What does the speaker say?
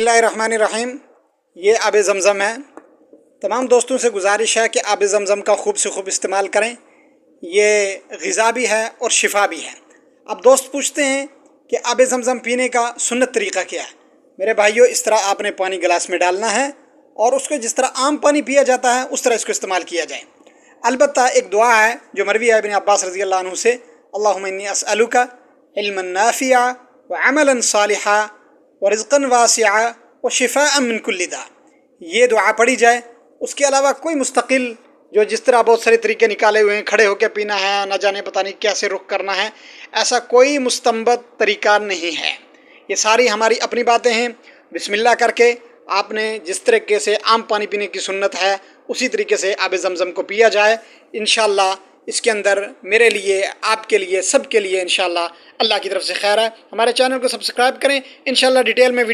बिस्मिल्लाहिर्रहमानिर्रहीम। ये आब ज़मज़म है। तमाम दोस्तों से गुजारिश है कि आब ज़मज़म का खूब से खूब इस्तेमाल करें। ये ग़िज़ा भी है और शिफा भी है। अब दोस्त पूछते हैं कि आब ज़मज़म पीने का सुन्नत तरीक़ा क्या है। मेरे भाइयों, इस तरह आपने पानी गिलास में डालना है और उसको जिस तरह आम पानी पिया जाता है उस तरह इसको इस्तेमाल किया जाए। अलबत्ता एक दुआ है जो मरवी है इब्न अब्बास रज़ी अल्लाह अन्हु से, अल्लाहुम्मा इन्नी अस्अलुका इल्मन नाफ़िआ व अमलन सालिहा व रिज़्क़न वासिआ व शिफ़ाअन मिन कुल्लि दा। ये दुआ पढ़ी जाए। उसके अलावा कोई मुस्तकिल जो जिस तरह बहुत सारे तरीके निकाले हुए हैं, खड़े होकर पीना है, न जाने पता नहीं कैसे रुख करना है, ऐसा कोई मुस्तंबत तरीका नहीं है। ये सारी हमारी अपनी बातें हैं। बिस्मिल्लाह करके आपने जिस तरीके से आम पानी पीने की सुन्नत है उसी तरीके से आब ज़मज़म को पिया जाए। इंशाअल्लाह इसके अंदर मेरे लिए, आपके लिए, सब के लिए इंशाअल्लाह अल्लाह की तरफ से खैर है। हमारे चैनल को सब्सक्राइब करें। इंशाअल्लाह डिटेल में